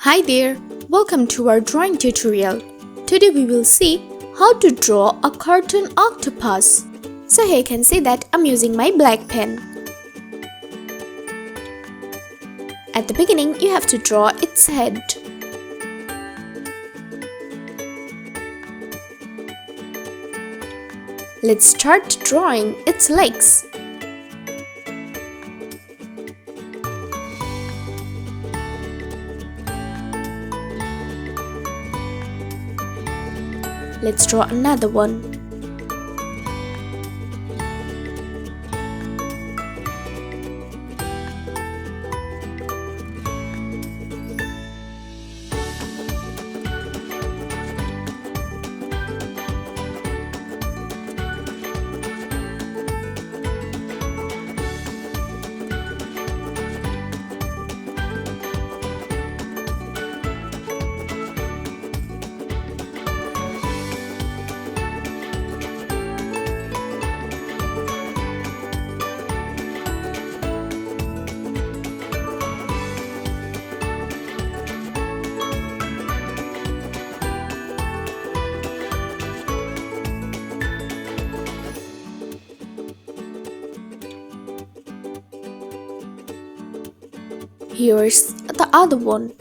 Hi there, welcome to our drawing tutorial. Today we will see how to draw a cartoon octopus. So here you can see that I'm using my black pen. At the beginning you have to draw its head. Let's start drawing its legs. Let's draw another one. Here's the other one.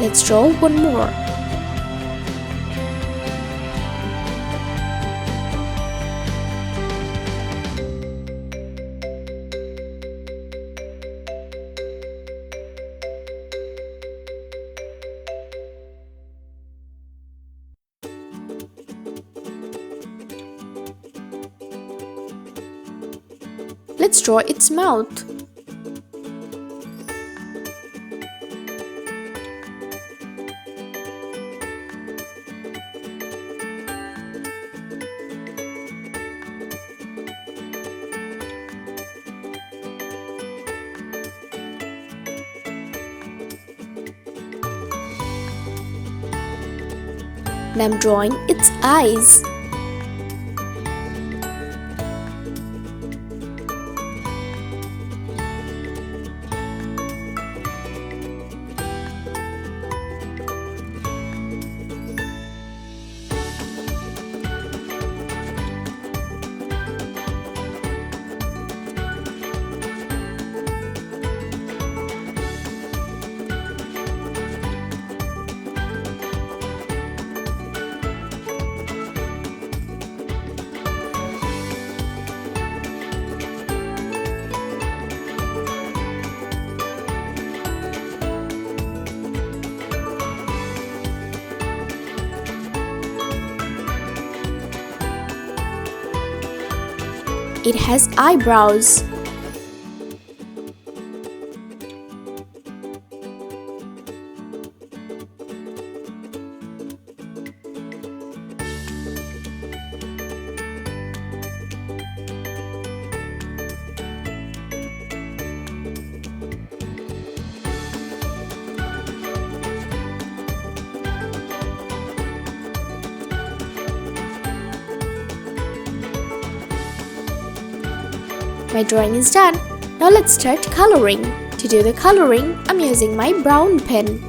Let's draw one more. Let's draw its mouth. and I'm drawing its eyes. It has eyebrows. My drawing is done. Now let's start coloring. To do the coloring, I'm using my brown pen.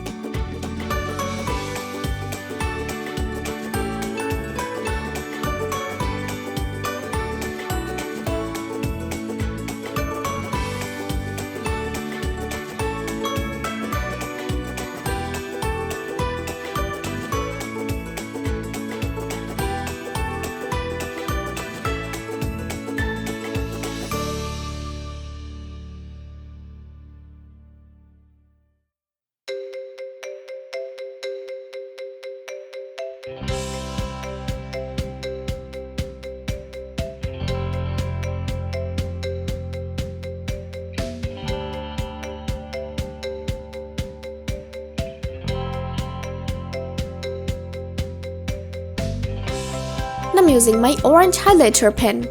And I'm using my orange highlighter pen.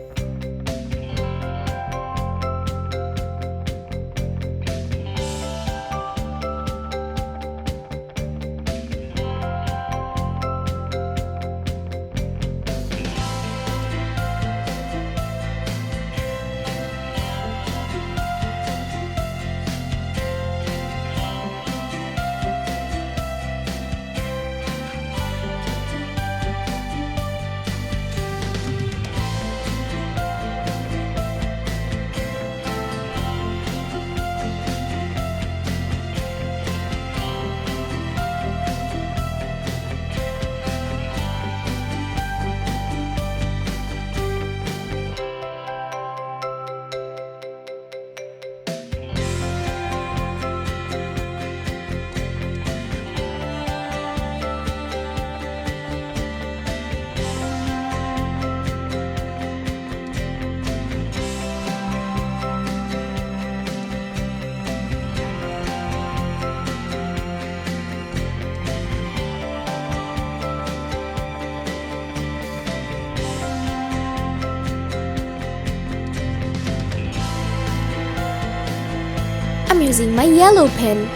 I'm using my yellow pen.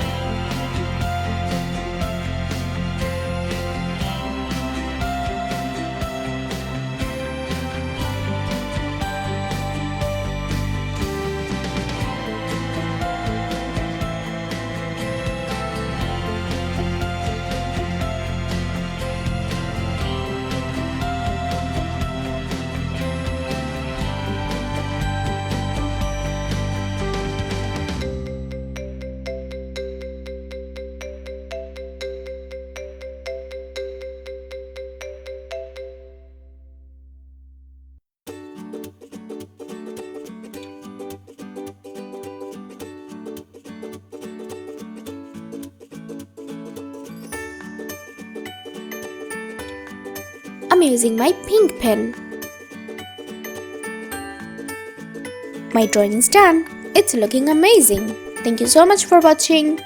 I'm using my pink pen. My drawing is done. It's looking amazing. Thank you so much for watching.